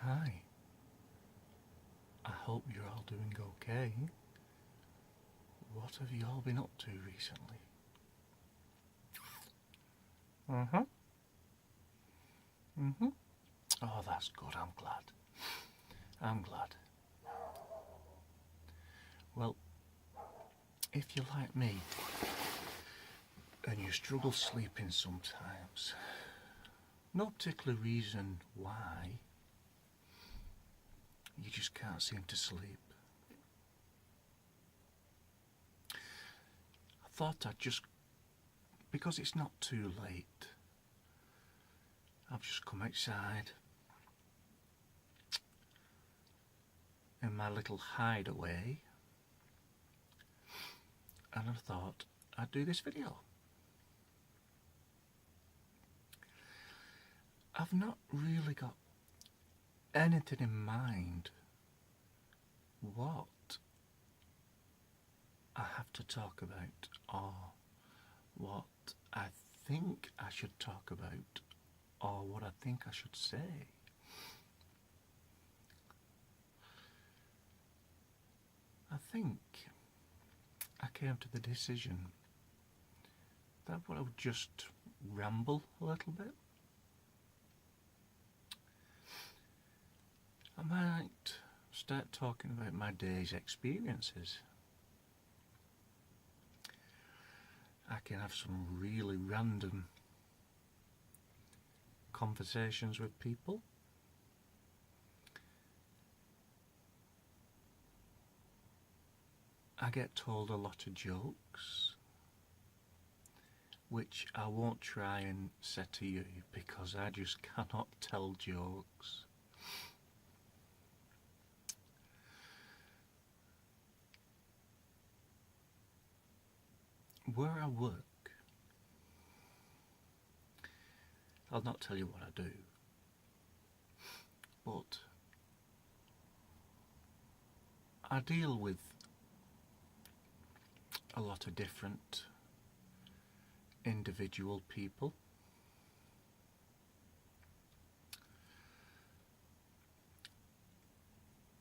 Hi, I hope you're all doing okay. What have you all been up to recently? Uh-huh. Mm-hmm. Oh, that's good, I'm glad. I'm glad. Well, if you're like me, and you struggle sleeping sometimes, no particular reason why, you just can't seem to sleep. I thought I'd just, because it's not too late, I've just come outside in my little hideaway, and I thought I'd do this video. I've not really got anything in mind what I have to talk about or what I think I should talk about or what I think I should say. I think I came to the decision that I would just ramble a little bit. I might start talking about my day's experiences. I can have some really random conversations with people. I get told a lot of jokes, which I won't try and say to you because I just cannot tell jokes. Where I work, I'll not tell you what I do, but I deal with a lot of different individual people.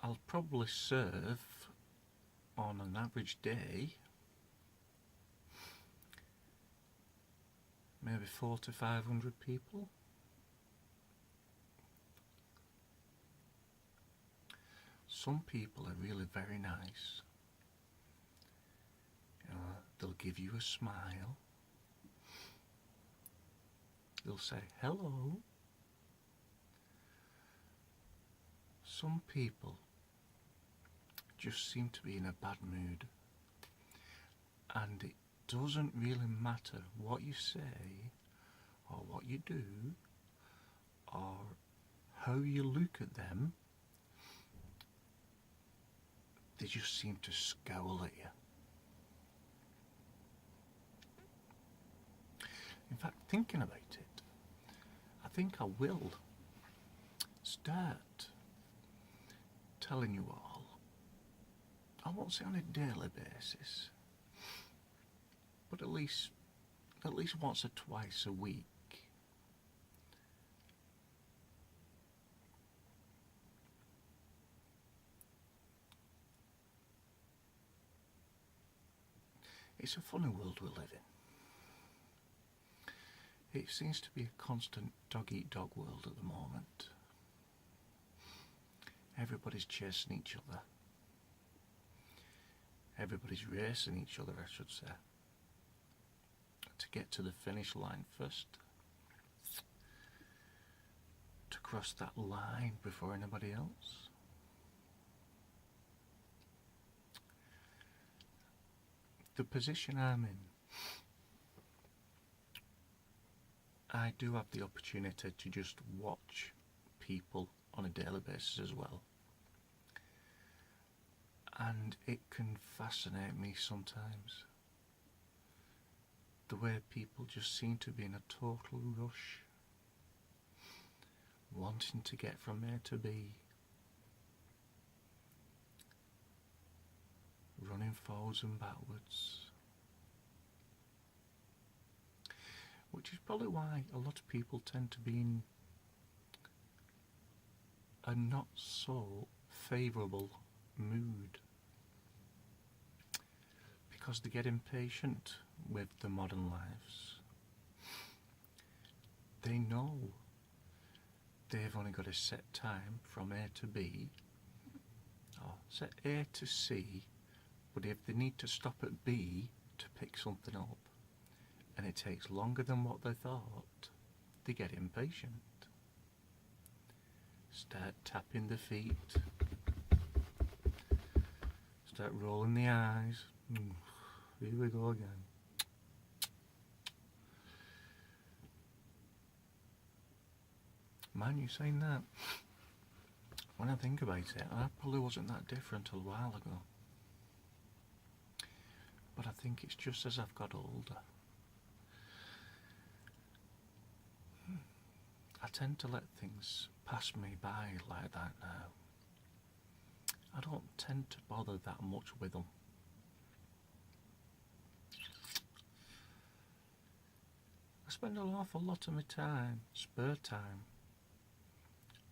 I'll probably serve on an average day maybe 400 to 500 people. Some people are really very nice. They'll give you a smile. They'll say hello. Some people just seem to be in a bad mood, and it doesn't really matter what you say or what you do or how you look at them, they just seem to scowl at you. In fact, thinking about it, I think I will start telling you all, I won't say on a daily basis, but at least once or twice a week, it's a funny world we live in. It seems to be a constant dog-eat-dog world at the moment. Everybody's chasing each other. Everybody's racing each other, I should say, to get to the finish line first. To cross that line before anybody else. The position I'm in, I do have the opportunity to just watch people on a daily basis as well. And it can fascinate me sometimes. The way people just seem to be in a total rush, wanting to get from A to B, running forwards and backwards. Which is probably why a lot of people tend to be in a a not so favourable mood because they get impatient with the modern lives. They know they've only got a set time from A to B, or set A to C, but if they need to stop at B to pick something up, and it takes longer than what they thought, they get impatient. Start tapping the feet, start rolling the eyes. Here we go again. Man, you saying that? When I think about it, I probably wasn't that different a while ago. But I think it's just as I've got older. I tend to let things pass me by like that now. I don't tend to bother that much with them. I spend an awful lot of my time, spare time,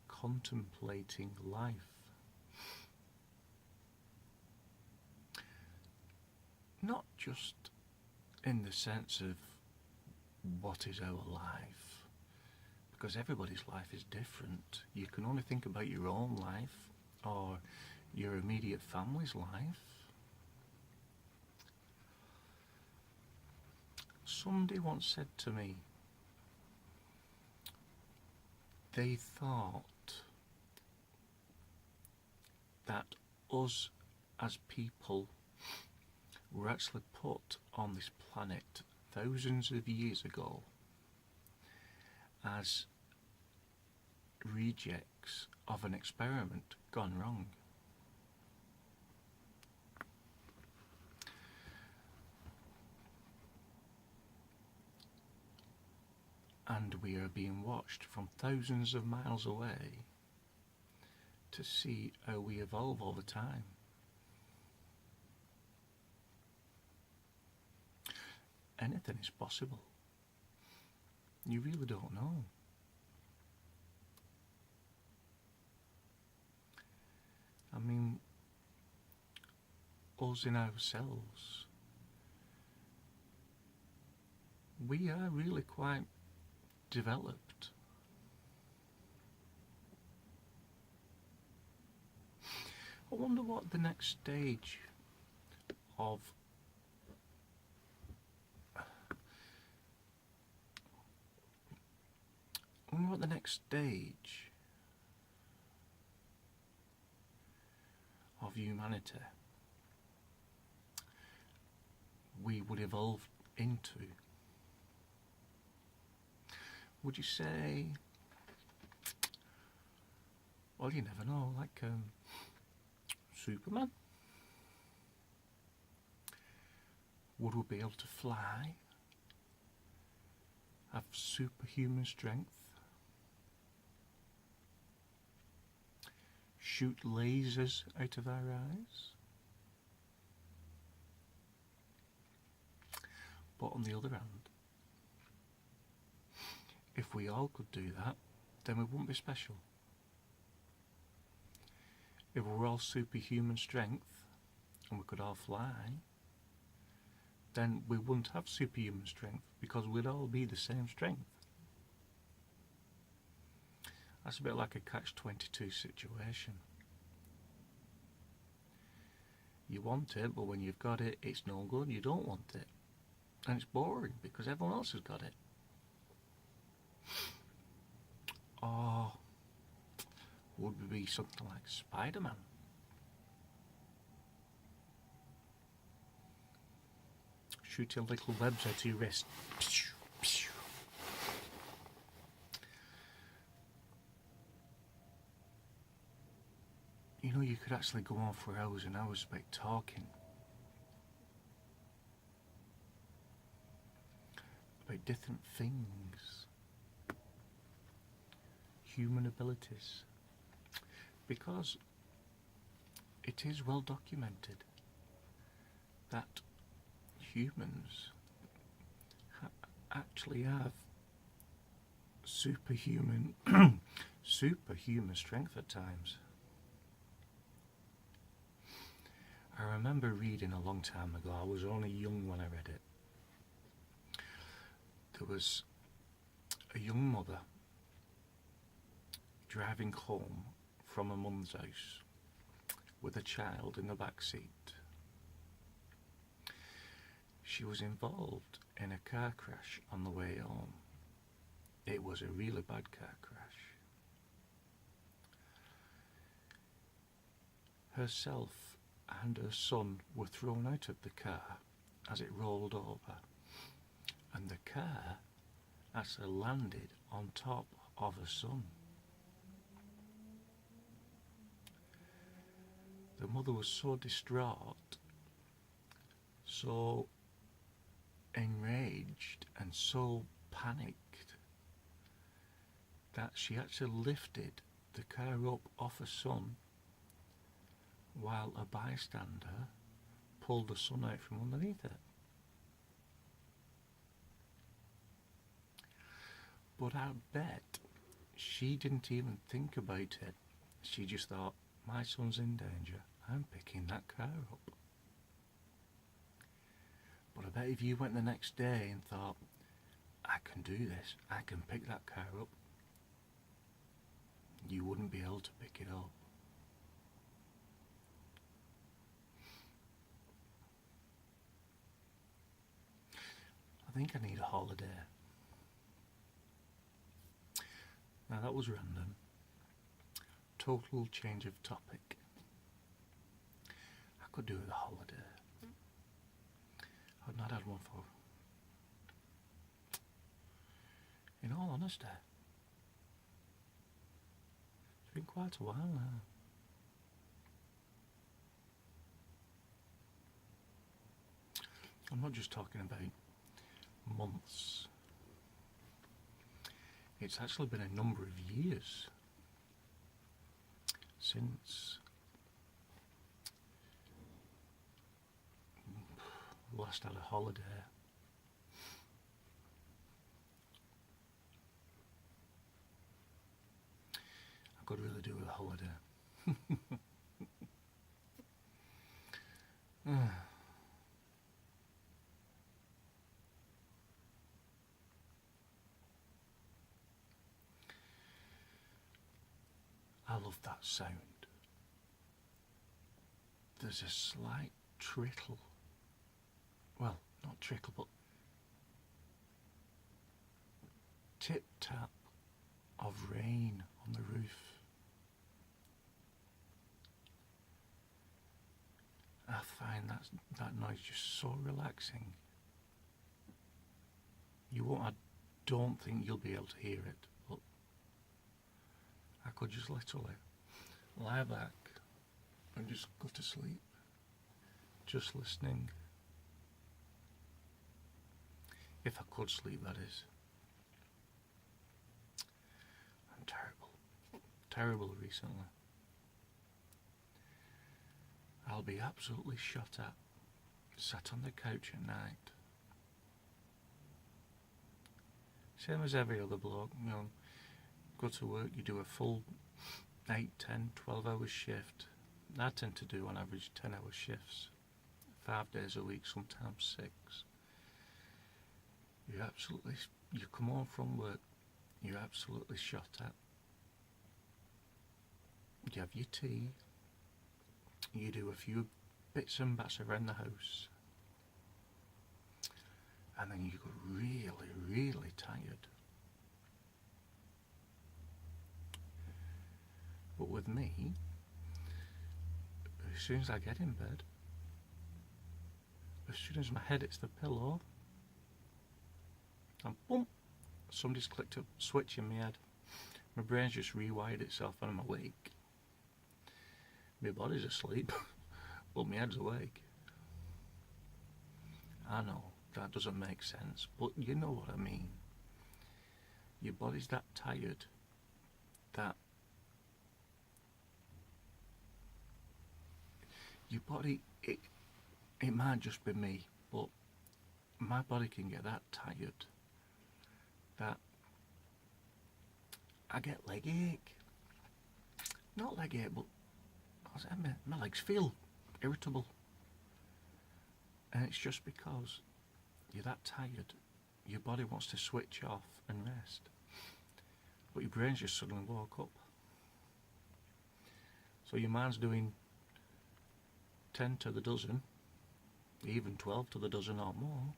contemplating life. Not just in the sense of what is our life, because everybody's life is different. You can only think about your own life or your immediate family's life. Somebody once said to me, they thought that us as people were actually put on this planet thousands of years ago as rejects of an experiment gone wrong. And we are being watched from thousands of miles away to see how we evolve over time. Anything is possible. You really don't know. I mean, us in ourselves, we are really quite developed. I wonder what the next stage of humanity we would evolve into. Would you say, well, you never know, like Superman? Would we be able to fly? Have superhuman strength? Shoot lasers out of our eyes? But on the other hand, if we all could do that, then we wouldn't be special. If we were all superhuman strength and we could all fly, then we wouldn't have superhuman strength because we'd all be the same strength. That's a bit like a catch-22 situation. You want it, but when you've got it, it's no good. You don't want it. And it's boring because everyone else has got it. Or would we be something like Spider-Man? Shooting little webs out of your wrist. You know, you could actually go on for hours and hours about talking. About different things. Human abilities. Because it is well documented that humans actually have superhuman, superhuman strength at times. I remember reading a long time ago, I was only young when I read it. There was a young mother driving home from a mum's house with a child in the back seat. She was involved in a car crash on the way home. It was a really bad car crash. Herself and her son were thrown out of the car as it rolled over, and the car actually landed on top of her son. The mother was so distraught, so enraged and so panicked that she actually lifted the car up off her son while a bystander pulled the son out from underneath it. But I bet she didn't even think about it. She just thought, my son's in danger, I'm picking that car up. But I bet if you went the next day and thought, I can do this, I can pick that car up, you wouldn't be able to pick it up. I think I need a holiday. Now that was random. Total change of topic. I could do with a holiday. I've not had one for, in all honesty, it's been quite a while now. I'm not just talking about months. It's actually been a number of years since last had a holiday. I could really do with a holiday. I love that sound. There's a slight trickle. Well, not trickle, but tip-tap of rain on the roof. I find that noise just so relaxing. I don't think you'll be able to hear it, but I could just literally lie back and just go to sleep, just listening. If I could sleep, that is. I'm terrible recently. I'll be absolutely shot at, sat on the couch at night. Same as every other bloke, go to work, you do a full 8, 10, 12 hour shift. I tend to do on average 10-hour shifts, 5 days a week, sometimes 6. You come home from work, you're absolutely shot at. You have your tea, you do a few bits and bats around the house, and then you go really tired. But with me, as soon as I get in bed, as soon as my head hits the pillow, and boom, somebody's clicked a switch in my head. My brain's just rewired itself and I'm awake. My body's asleep, but my head's awake. I know, that doesn't make sense, but you know what I mean. Your body's that tired that your body, it might just be me, but my body can get that tired that I get leg ache. Not leg ache, but my legs feel irritable. And it's just because you're that tired. Your body wants to switch off and rest. But your brain's just suddenly woke up. So your mind's doing 10 to the dozen, even 12 to the dozen or more.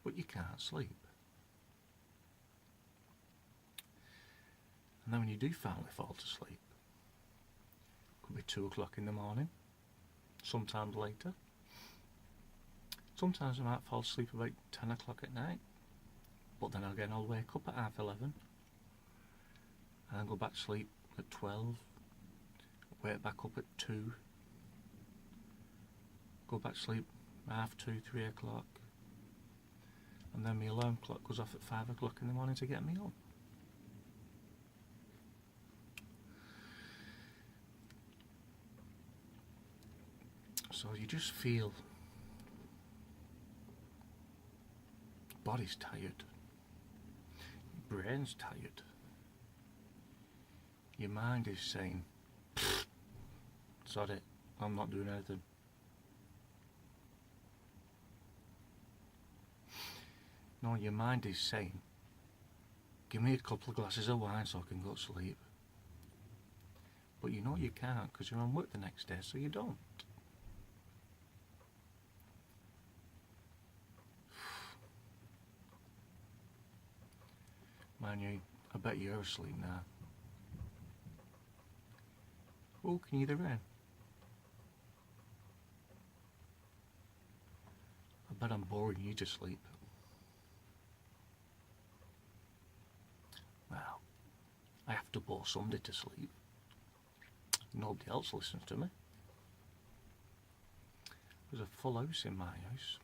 But you can't sleep. And then when you do finally fall to sleep, it could be 2 o'clock in the morning, sometimes later. Sometimes I might fall asleep about 10 o'clock at night, but then again I'll wake up at 11:30 and go back to sleep at 12, wake back up at 2, go back to sleep 2:30, 3 o'clock, and then my alarm clock goes off at 5 o'clock in the morning to get me up. So you just feel body's tired, your brain's tired, your mind is saying, sod it, I'm not doing anything. No, your mind is saying, give me a couple of glasses of wine so I can go to sleep. But you know you can't because you're on work the next day, so you don't. Man, I bet you're asleep now. Oh, can you hear the rain? I bet I'm boring you to sleep. Well, I have to bore somebody to sleep. Nobody else listens to me. There's a full house in my house.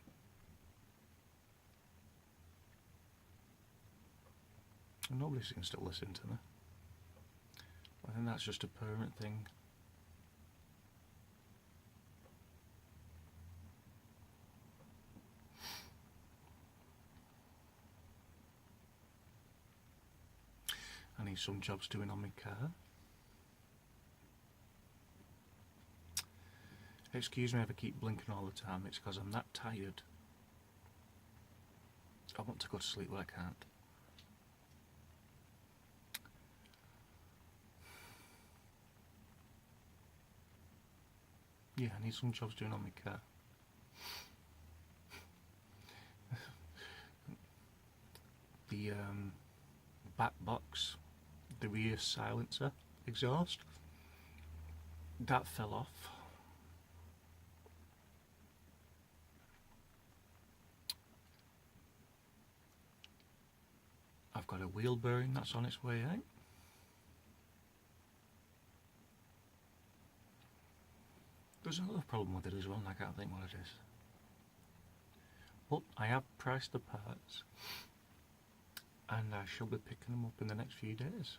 And nobody seems to listen to me. I think that's just a permanent thing. I need some jobs doing on my car. Excuse me if I keep blinking all the time, it's because I'm that tired. I want to go to sleep but I can't. Yeah, I need some jobs doing on my car. The back box, the rear silencer exhaust, that fell off. I've got a wheel bearing that's on its way out. There's another problem with it as well, and I can't think what it is. But I have priced the parts, and I shall be picking them up in the next few days.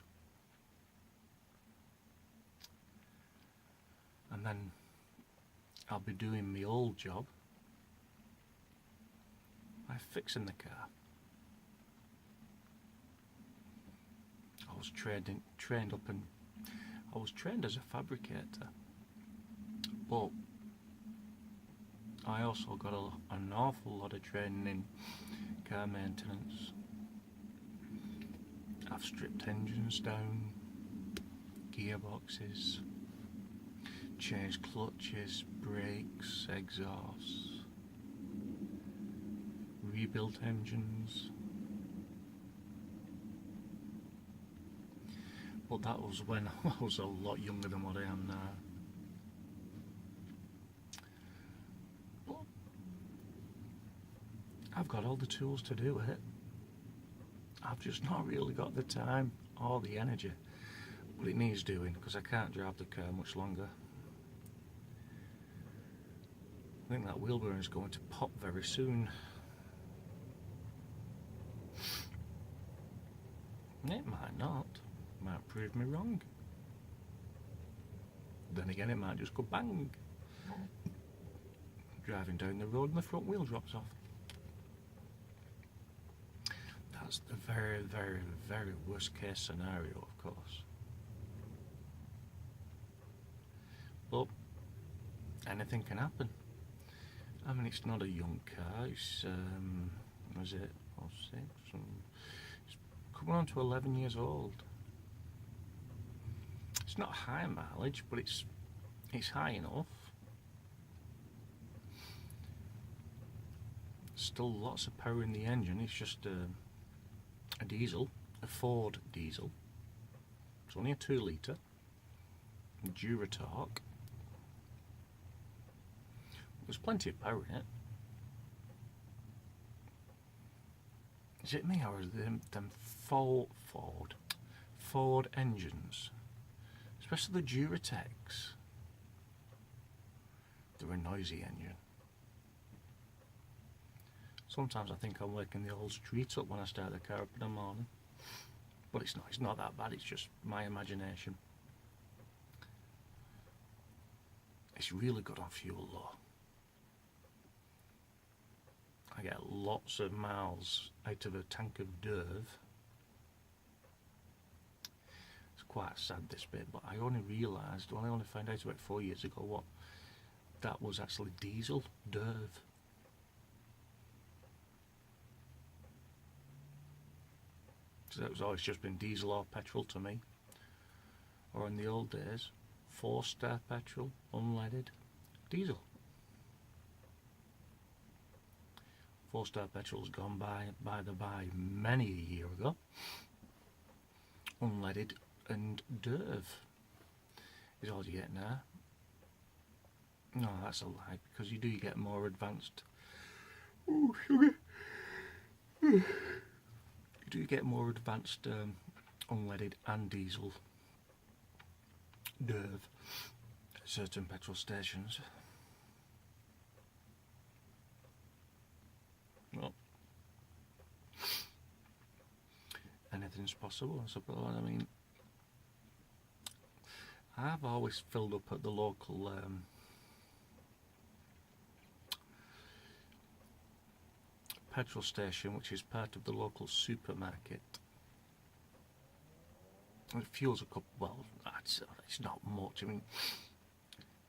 And then I'll be doing my old job by fixing the car. I was trained up and I was trained as a fabricator, but I also got an awful lot of training in car maintenance. I've stripped engines down, gearboxes, changed clutches, brakes, exhausts, rebuilt engines. But that was when I was a lot younger than what I am now. But I've got all the tools to do it. I've just not really got the time or the energy. But it needs doing because I can't drive the car much longer. I think that wheel bearing is going to pop very soon. It might not. It might prove me wrong. Then again, it might just go bang. Driving down the road and the front wheel drops off. That's the very, very, very worst case scenario, of course. But anything can happen. I mean, it's not a young car. It's was it? Oh, 6. It's coming on to 11 years old. It's not high mileage, but it's high enough. Still lots of power in the engine. It's just a diesel, a Ford diesel. It's only a 2 litre. Duratorque. There's plenty of power in it. Is it me or is them Ford engines, especially the Duratex? They're a noisy engine. Sometimes I think I'm waking the old street up when I start the car up in the morning. But it's not that bad, it's just my imagination. It's really good on fuel though. I get lots of miles out of a tank of Derv. It's quite sad this bit, but I only realised, I only found out about 4 years ago what that was actually diesel Derv. So it was always just been diesel or petrol to me. Or in the old days, 4-star petrol, unleaded, diesel. 4-star petrol's gone by the by many a year ago. Unleaded and Derv is all you get now. No, that's a lie, because you do get more advanced. Oh, sugar. You do get more advanced unleaded and diesel Derv at certain petrol stations. Well, anything's possible, I suppose. I mean, I've always filled up at the local petrol station, which is part of the local supermarket. And it fuels a couple, well, it's not much. I mean,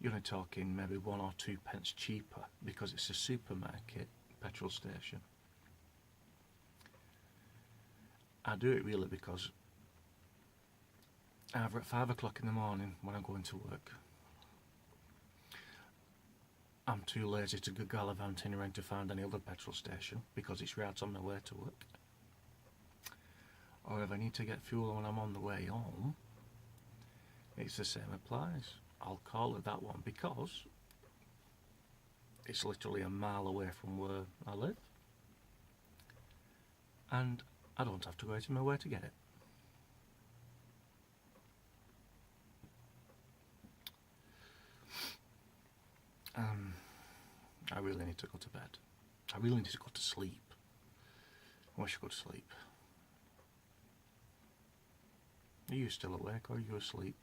you're only talking maybe 1 or 2 pence cheaper because it's a supermarket petrol station. I do it really because either at 5 o'clock in the morning when I'm going to work, I'm too lazy to go gallivanting around to find any other petrol station because it's right on my way to work. Or if I need to get fuel when I'm on the way home, it's the same applies. I'll call it that one because it's literally a mile away from where I live. And I don't have to go out of my way to get it. I really need to go to bed. I really need to go to sleep. I wish I could sleep. Are you still awake or are you asleep?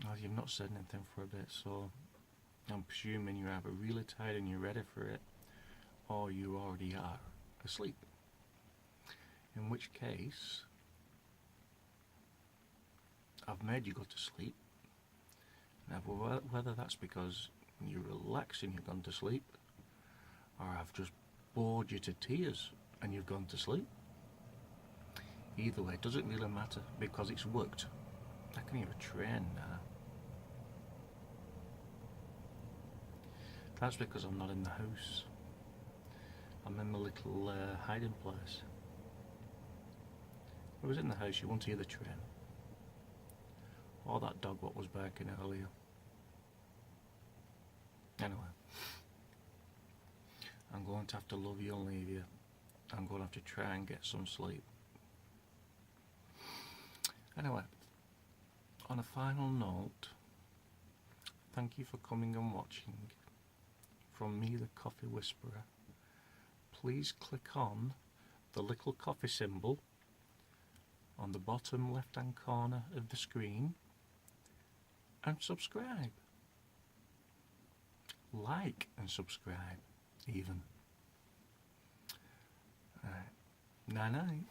Well, you've not said anything for a bit, so I'm presuming you're either really tired and you're ready for it, or you already are asleep. In which case, I've made you go to sleep. Now, whether that's because you're relaxed and you've gone to sleep, or I've just bored you to tears and you've gone to sleep, either way, it doesn't really matter because it's worked. I can hear a train now. That's because I'm not in the house. I'm in my little hiding place. If I was in the house, you won't hear the train. Or that dog what was barking earlier. Anyway. I'm going to have to love you and leave you. I'm going to have to try and get some sleep. Anyway. On a final note, thank you for coming and watching. From me, the Coffee Whisperer. Please click on the little coffee symbol on the bottom left hand corner of the screen and subscribe. Like and subscribe, even. Right. Night night.